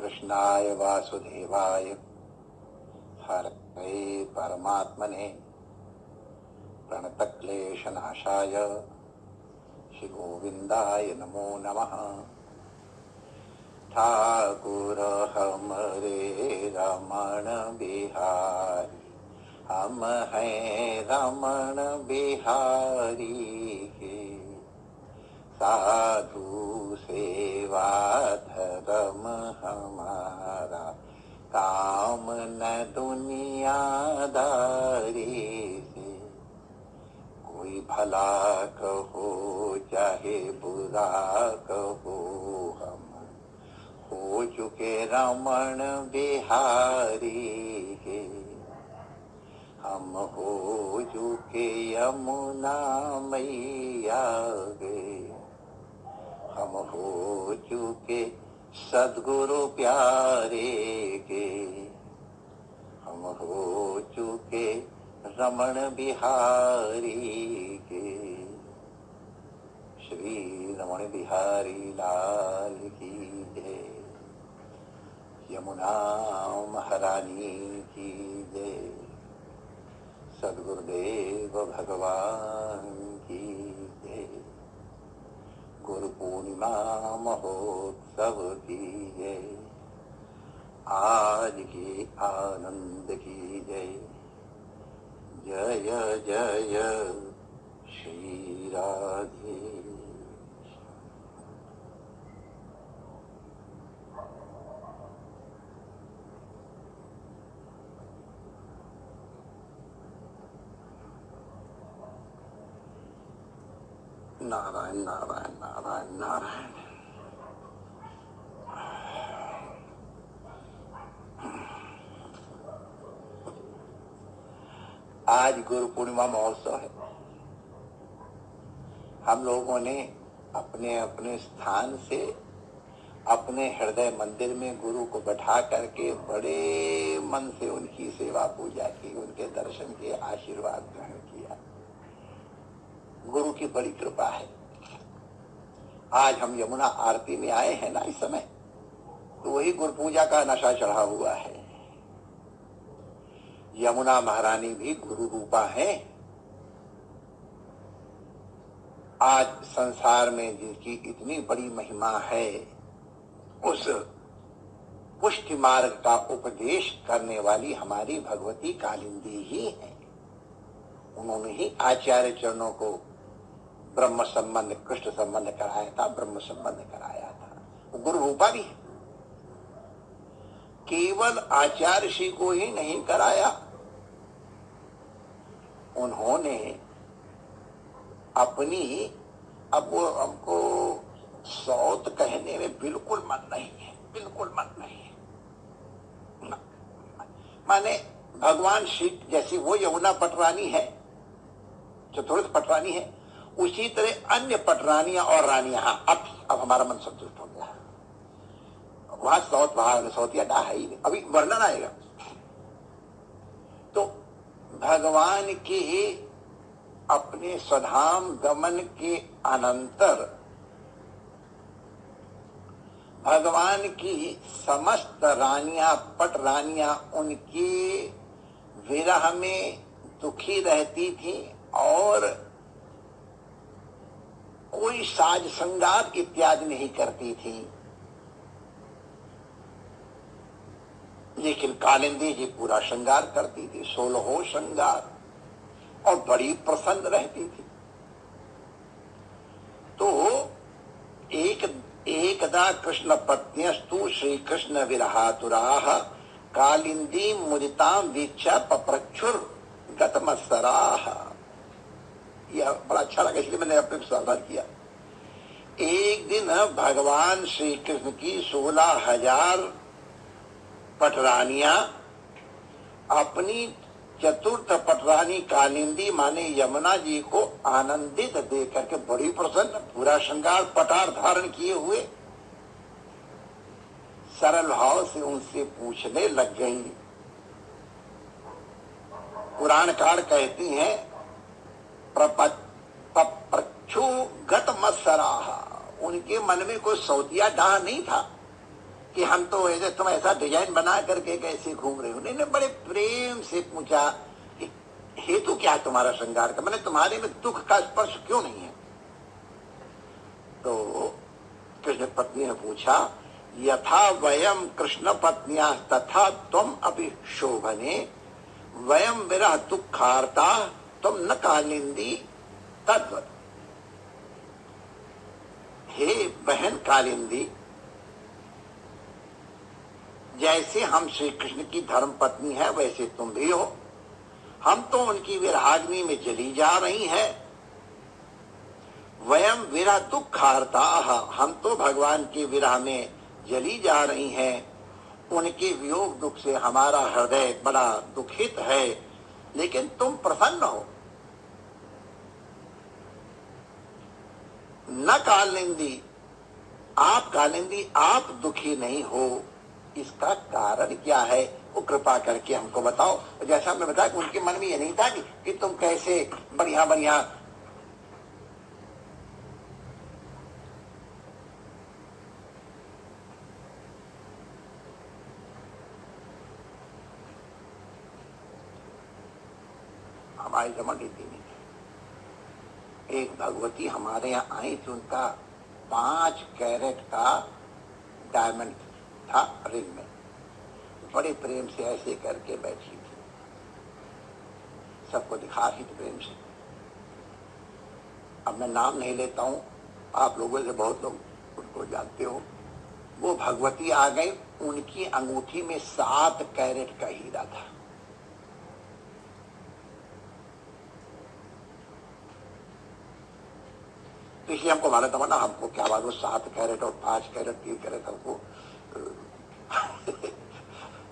कृष्णाय वासुदेवाय हरये परमात्मने प्रणतक्लेशनाशाय श्री गोविंदाय नमो नमः। ठाकुर हमरे रमण बिहारी, हम हैं रमण बिहारी के। साधु सेवा धर्म हमारा, काम न दुनियादारी से। कोई भला कहो चाहे बुरा कहो, हम हो चुके रमण बिहारी के। हम हो चुके यमुना मैया के। हम हो चुके सद्गुरु प्यारे के। हम हो चुके रमण बिहारी के। श्री रमण बिहारी लाल की जय। यमुना महारानी की जय। सद्गुरुदेव भगवान की जय। गुरु पूर्णिमा महोत्सव की जय। आज के आनंद की जय। जय जय श्री राधे। नारायण नारायण नारायण नारायण। आज गुरु पूर्णिमा महोत्सव है। हम लोगों ने अपने अपने स्थान से अपने हृदय मंदिर में गुरु को बैठा करके बड़े मन से उनकी सेवा पूजा की, उनके दर्शन किए, आशीर्वाद ग्रहण किया। गुरु की बड़ी कृपा है। आज हम यमुना आरती में आए हैं ना, इस समय तो वही गुरु पूजा का नशा चढ़ा हुआ है। यमुना महारानी भी गुरु रूपा है। आज संसार में जिनकी इतनी बड़ी महिमा है, उस पुष्टि मार्ग का उपदेश करने वाली हमारी भगवती कालिंदी ही है। उन्होंने ही आचार्य चरणों को ब्रह्म संबंध, कृष्ण संबंध कराया था, ब्रह्म संबंध कराया था। वो गुरु रूपा भी है। केवल आचार्य श्री को ही नहीं कराया, उन्होंने अपनी, अब वो हमको सौत कहने में बिल्कुल मन नहीं है, बिल्कुल मन नहीं है। माने भगवान श्री जैसी वो यमुना पटरानी है, चतुर्थ पटरानी है, उसी तरह अन्य पटरानियां और रानियां। अब हमारा मन संतुष्ट हो गया। वहां सौत, वहां सौतिया डा है ही नहीं, अभी वर्णन आएगा। तो भगवान के अपने स्वधाम गमन के अनंतर भगवान की समस्त रानियां, पट रानियां उनके विरह में दुखी रहती थी और कोई साज श्रृंगार इत्यादि नहीं करती थी। लेकिन कालिंदी जी पूरा श्रृंगार करती थी, 16 श्रृंगार, और बड़ी प्रसन्न रहती थी। तो एकदा कृष्ण पत्न्यस्तु श्री कृष्ण विरहातुराः, कालिंदी मुदितां वीक्ष्य पप्रच्छुर गतमत्सराः। यह बड़ा अच्छा लगा, इसलिए मैंने अपने सावधान किया। एक दिन भगवान श्री कृष्ण की 16,000 पटरानियां अपनी चतुर्थ पटरानी कालिंदी माने यमुना जी को आनंदित देख करके बड़ी प्रसन्न, पूरा श्रृंगार पटार धारण किए हुए सरल भाव से उनसे पूछने लग गई। पुराणकार कहती हैं प्रपच्छु गत मत्सराह, उनके मन में कोई सौतिया डाह नहीं था। कि हम तो ऐसे, तुम ऐसा डिजाइन बना करके कैसे घूम रहे हो। नहीं, बड़े प्रेम से पूछा कि हेतु क्या है तुम्हारा श्रृंगार का, मैंने तुम्हारे में दुख का स्पर्श क्यों नहीं है। तो कृष्ण पत्नी ने पूछा, यथा वयम कृष्ण पत्निया तथा तुम अभी शोभने वयम विरह दुखार्ता तुम न कालिंदी तद्वत्। हे बहन कालिंदी, जैसे हम श्री कृष्ण की धर्म पत्नी है वैसे तुम भी हो। हम तो उनकी विरहाग्नि में जली जा रही हैं। वयम विरह दुखार्ता, हम तो भगवान के विरह में जली जा रही हैं। उनके वियोग दुख से हमारा हृदय बड़ा दुखित है, लेकिन तुम प्रसन्न हो। न कालिंदी, आप कालिंदी आप दुखी नहीं हो। इसका कारण क्या है वो कृपा करके हमको बताओ। जैसा मैं बताया कि उनके मन में ये नहीं था कि तुम कैसे बढ़िया बढ़िया हमारी जमा नहीं थी। एक भगवती हमारे यहाँ आई थी, उनका 5 कैरेट का डायमंड था रिंग में, बड़े प्रेम से ऐसे करके बैठी थी, सबको दिखा रही थी प्रेम से। अब मैं नाम नहीं लेता हूँ, आप लोगों से बहुत लोग उनको जानते हो। वो भगवती आ गई, उनकी अंगूठी में 7 कैरेट का हीरा था। तो इसलिए हमको मालूम था ना, हमको क्या बात, वो 7 कैरेट और 5 कैरेट 3 कैरेट हमको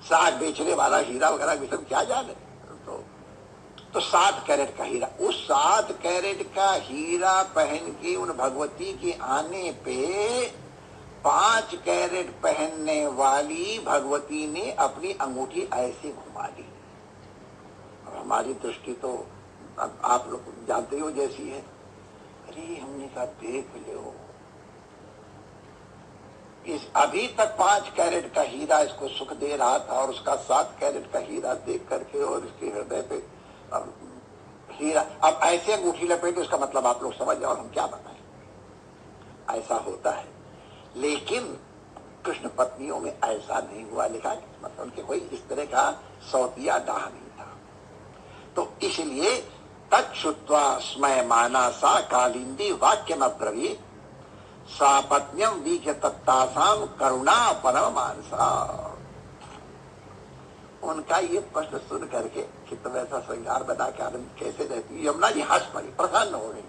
साग बेचने वाला हीरा वगैरह भी सब क्या जाने। तो 7 कैरेट का हीरा, उस 7 कैरेट का हीरा पहन के उन भगवती के आने पे 5 कैरेट पहनने वाली भगवती ने अपनी अंगूठी ऐसे घुमा दी। हमारी दृष्टि तो अब आप लोग जानते हो जैसी है। अरे हमने कहा देख लो, इस अभी तक 5 कैरेट का हीरा इसको सुख दे रहा था, और उसका 7 कैरेट का हीरा देख करके और इसके हृदय पे अब हीरा, अब ऐसे अंगूठी लपेटे, उसका मतलब आप लोग समझ जाओ, हम क्या बताएं। ऐसा होता है, लेकिन कृष्ण पत्नियों में ऐसा नहीं हुआ। लिखा मतलब उनके कोई इस तरह का सौतिया डाह नहीं था। तो इसलिए तच्छुत्वा स्मय माना सा कालिंदी वाक्यम अब्रवीत सा पत्न्यम वीक्ष्य तत्तासाम करुणा परम मानसा। उनका ये प्रश्न सुन करके कि तुम ऐसा श्रृंगार बना के आनंद कैसे रहती, यमुना जी हंस पड़ी, प्रसन्न हो गई।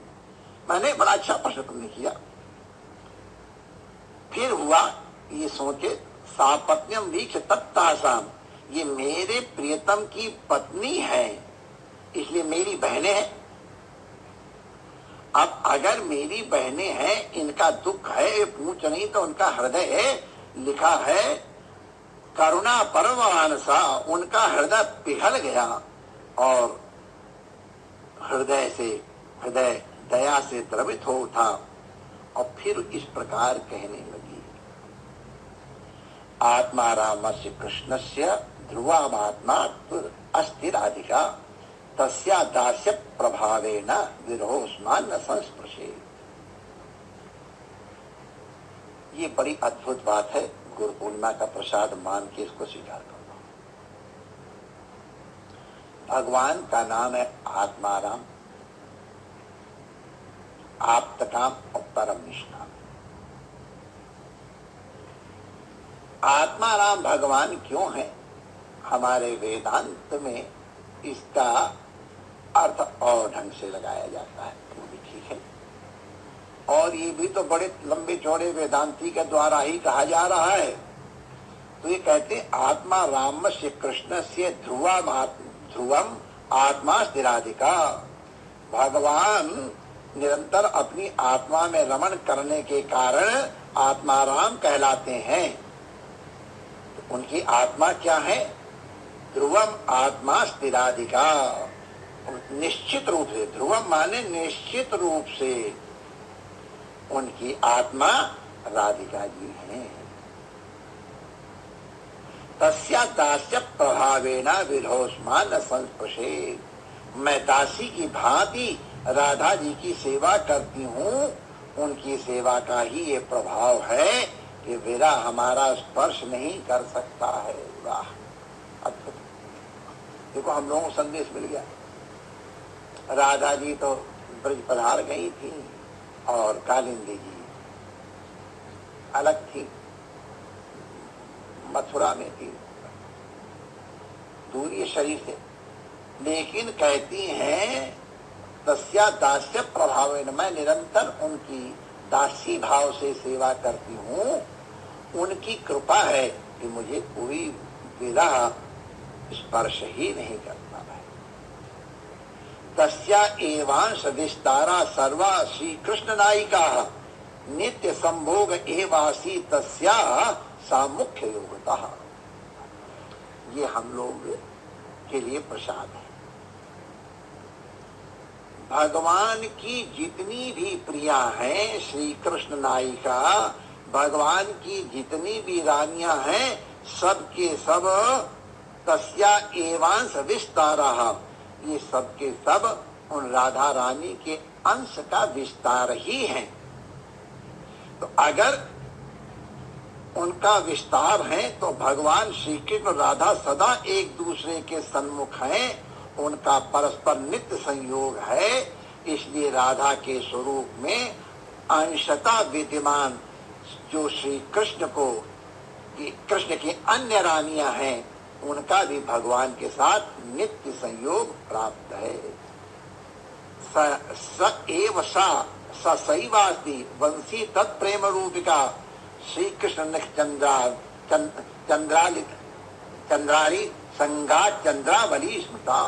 मैंने बड़ा अच्छा प्रश्न तुमने किया। फिर हुआ ये सोचे, सा पत्न्यम वीक्ष्य तत्तासाम, ये मेरे प्रियतम की पत्नी है, इसलिए मेरी बहनें हैं। अब अगर मेरी बहनें हैं, इनका दुख है, ये पूछ नहीं तो उनका हृदय है, लिखा है करुणा परमानसा, उनका हृदय पिघल गया और हृदय दया से द्रवित हो उठा। और फिर इस प्रकार कहने लगी, आत्मा रामस्य कृष्णस्य ध्रुवामात्मा अस्थिराधिका तस्या दास्य प्रभावेन विरोस्मान न संस्पृशे। ये बड़ी अद्भुत बात है। गुरु पूर्णिमा का प्रसाद मान के इसको स्वीकार करो। भगवान का नाम है आत्माराम, आप्तकाम और परम निष्काम। आत्माराम भगवान क्यों है? हमारे वेदांत में इसका अर्थ और ढंग से लगाया जाता है, वो भी ठीक है। और ये भी तो बड़े लंबे चौड़े वेदांती के द्वारा ही कहा जा रहा है। तो ये कहते आत्मा राम से कृष्ण से ध्रुवम आत्मा स्थिराधिका। भगवान निरंतर अपनी आत्मा में रमण करने के कारण आत्माराम कहलाते हैं। तो उनकी आत्मा क्या है? ध्रुवम आत्मा स्थिराधिका। निश्चित रूप से, ध्रुवम माने निश्चित रूप से उनकी आत्मा राधिका जी हैं। तस्या दास्य प्रभावेण विधोस्मान संस्पृशे। मैं दासी की भांति राधा जी की सेवा करती हूँ, उनकी सेवा का ही ये प्रभाव है कि विरह हमारा स्पर्श नहीं कर सकता है। वाह, अद्भुत। देखो हम लोगों को संदेश मिल गया। राधा जी तो ब्रज पधार गई थी और कालिंदी जी अलग थी, मथुरा में थी, दूरी शरीर से, लेकिन कहती हैं तस्या दास्य प्रभावेन, मैं निरंतर उनकी दासी भाव से सेवा करती हूँ, उनकी कृपा है कि मुझे कोई विरह स्पर्श ही नहीं करता है। तस्या एवांश विस्तारा सर्वा श्री कृष्ण नायिका नित्य संभोग एवासी तस्या सा मुख्य योगता। ये हम लोग के लिए प्रसाद है। भगवान की जितनी भी प्रिया हैं श्री कृष्ण नायिका, भगवान की जितनी भी रानियां हैं, सबके सब तस्या एवांश विस्तारा, ये सबके सब उन राधा रानी के अंश का विस्तार ही है। तो अगर उनका विस्तार है तो भगवान श्री कृष्ण राधा सदा एक दूसरे के सन्मुख हैं, उनका परस्पर नित्य संयोग है। इसलिए राधा के स्वरूप में अंशतः विद्यमान जो श्री कृष्ण को, कृष्ण की अन्य रानियां हैं, उनका भी भगवान के साथ नित्य संयोग प्राप्त है। स एव सा सैवास्ति वंशी तत्प्रेम रूपिका श्री कृष्ण चंद्राली संगा चंद्रावली स्मृता।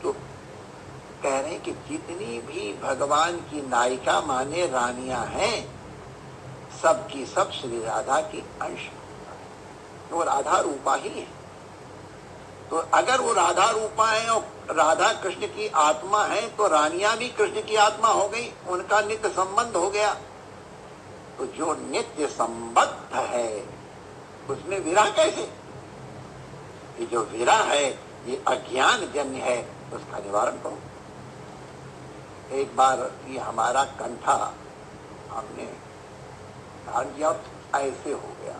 तो कह रहे हैं कि जितनी भी भगवान की नायिका माने रानियां हैं, सबकी सब श्री राधा की अंश, वो राधा रूपा ही है। तो अगर वो राधा रूपा है और राधा कृष्ण की आत्मा है, तो रानियां भी कृष्ण की आत्मा हो गई, उनका नित्य संबंध हो गया। तो जो नित्य संबद्ध है उसमें विरह कैसे? ये जो विरह है ये अज्ञान जन्य है, उसका निवारण करो। एक बार ये हमारा कंठा हमने धारण किया, ऐसे हो गया।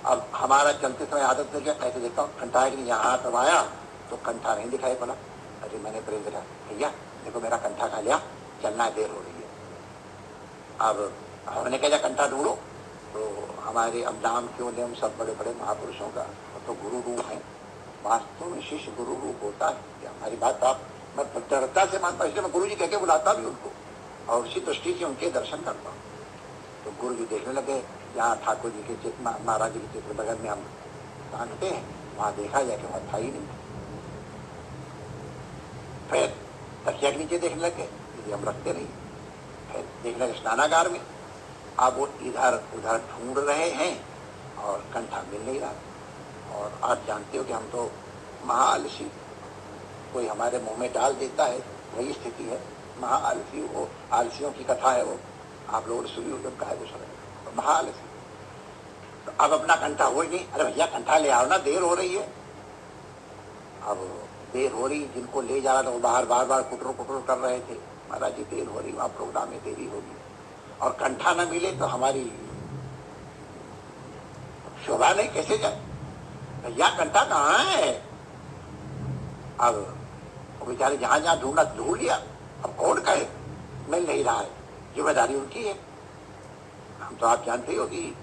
अब हमारा चलते समय आदत से क्या, ऐसे देखता हूँ कंठा है कि नहीं, यहाँ दबाया तो कंठा नहीं दिखाई पड़ा। अरे मैंने प्रेम दिखा, भैया देखो मेरा कंठा खा लिया, चलना देर हो रही है। अब हमने कहा कंठा ढूंढो, तो हमारे अब नाम क्यों ले, हम सब बड़े बड़े महापुरुषों का तो गुरु रूप है। वास्तव में शिष्य गुरु रूप होता है। हमारी बात आप, मैं दृढ़ता से मानता, इसलिए मैं गुरु जी कह के बुलाता भी उनको, और उसी दृष्टि से उनके दर्शन करता हूँ। तो गुरु जी देखने लगे, यहाँ ठाकुर जी के चित्र, महाराज जी के चित्र बगल में हम टांगते हैं, वहाँ देखा जाए कि वहाँ था ही नहीं। फिर तकिया के नीचे देखने लगे, ये हम रखते नहीं। फिर देखने लगे स्नानागार में, अब वो इधर उधर ढूंढ रहे हैं और कंठा मिल नहीं रहा। और आप जानते हो कि हम तो महाआलसी, कोई हमारे मुंह में डाल देता है, वही स्थिति है। महाआलसी, वो आलसियों की कथा है, वो आप लोगों ने सुनी हो, जब कहा है तो महाआलसी। तो अब अपना कंठा हो ही नहीं, अरे भैया कंठा ले आओ ना, देर हो रही है। अब देर हो रही, जिनको ले जा रहा था वो बाहर बार बार कुटर कुटर कर रहे थे, महाराज जी देर हो रही, वहाँ प्रोग्राम में देरी होगी, और कंठा न मिले तो हमारी शोभा नहीं, कैसे जाए। भैया कंठा कहाँ है? अब बेचारे जहां जहां ढूंढा ढूंढ लिया, अब कौन कहे, मिल नहीं रहा है, जिम्मेदारी उनकी है। हम तो आप जानते हो कि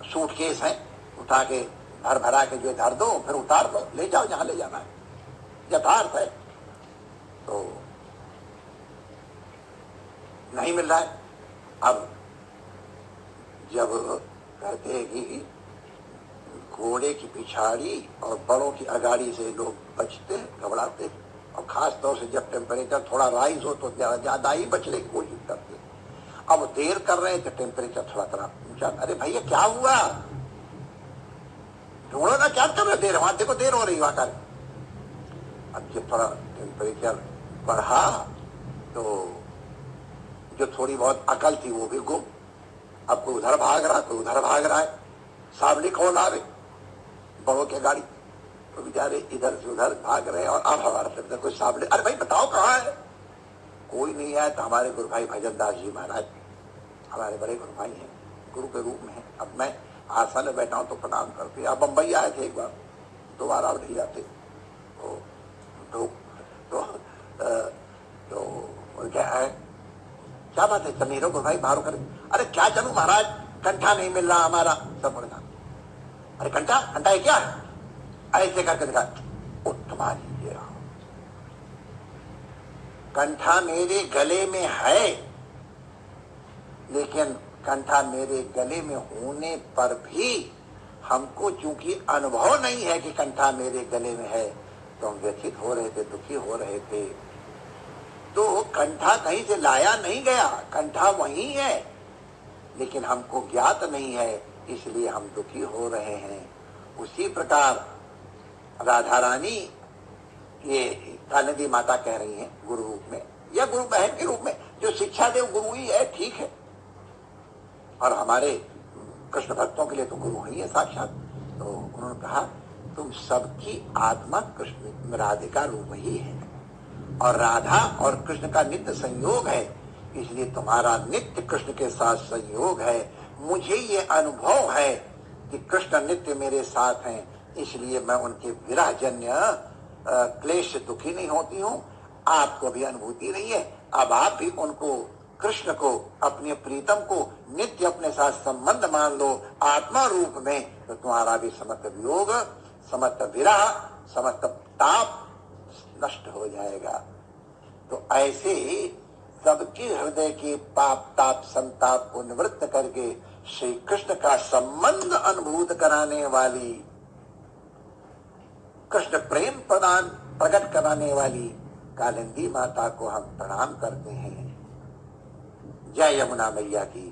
सूटकेस है, उठा के भर भरा के जो धर दो, फिर उतार दो, ले जाओ जहां ले जाना है, यथार्थ है। तो नहीं मिल रहा है। अब जब कहते हैं कि घोड़े की पिछाड़ी और बड़ों की अगाड़ी से लोग बचते, घबराते, और खास तौर से जब टेम्परेचर थोड़ा राइज हो तो ज्यादा ही बचने की कोशिश करते। अब देर कर रहे हैं तो टेम्परेचर थोड़ा ऊंचा, अरे भैया क्या हुआ, ढूंढो ना, क्या कर रहे देर, वहां देखो देर हो रही वहां कर। अब जब थोड़ा टेम्परेचर बढ़ा तो जो थोड़ी बहुत अकल थी वो भी गुम। अब कोई उधर भाग रहा, कोई उधर भाग रहा है, सावली कौन आ रहे, बड़ों के गाड़ी, तो बेचारे इधर से उधर भाग रहे और अब हमारे अंदर कोई सावली, अरे भाई बताओ कहाँ है, कोई नहीं आया। तो हमारे गुरु भाई भजन दास जी महाराज हमारे बड़े गुरु भाई हैं, गुरु के रूप में है। अब मैं आसन में बैठा हूं तो प्रणाम करते। अब बम्बई आए थे एक बार, दोबारा अब नहीं जाते। तो क्या है, क्या बात है, चल गुरु भाई बाहर करें। अरे क्या चलूं महाराज, कंठा नहीं मिल रहा हमारा। सब बोलना, अरे कंठा, कंठा है क्या है, ऐसे करके दिखा, तुम्हारी ये कंठा मेरे गले में है, लेकिन कंठा मेरे गले में होने पर भी हमको चूंकि अनुभव नहीं है कि कंठा मेरे गले में है, तो हम व्यथित हो रहे थे, दुखी हो रहे थे। तो कंठा कहीं से लाया नहीं गया, कंठा वही है, लेकिन हमको ज्ञात नहीं है, इसलिए हम दुखी हो रहे हैं। उसी प्रकार राधा रानी ये कालिंदी माता कह रही हैं गुरु रूप में या गुरु बहन के रूप में, जो शिक्षा दे गुरु ही है, ठीक है। और हमारे कृष्ण भक्तों के लिए तो गुरु ही है साक्षात। तो उन्होंने कहा तुम सबकी आत्मा कृष्ण राधिका रूप ही है, और राधा और कृष्ण का नित्य संयोग है, इसलिए तुम्हारा नित्य कृष्ण के साथ संयोग है। मुझे ये अनुभव है कि कृष्ण नित्य मेरे साथ हैं, इसलिए मैं उनके विरहजन्य क्लेश से दुखी नहीं होती हूँ। आपको भी अनुभूति नहीं है, अब आप भी उनको, कृष्ण को, अपने प्रीतम को नित्य अपने साथ संबंध मान लो आत्मा रूप में, तो तुम्हारा भी समस्त वियोग, समस्त विरह, समस्त ताप नष्ट हो जाएगा। तो ऐसे सबके हृदय के पाप ताप संताप को निवृत्त करके श्री कृष्ण का संबंध अनुभूत कराने वाली, कृष्ण प्रेम प्रदान प्रकट कराने वाली कालिंदी माता को हम प्रणाम करते हैं। जय यमुना मैया की,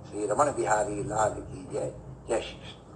श्री रमण बिहारी लाल की जय। जय श्री कृष्ण।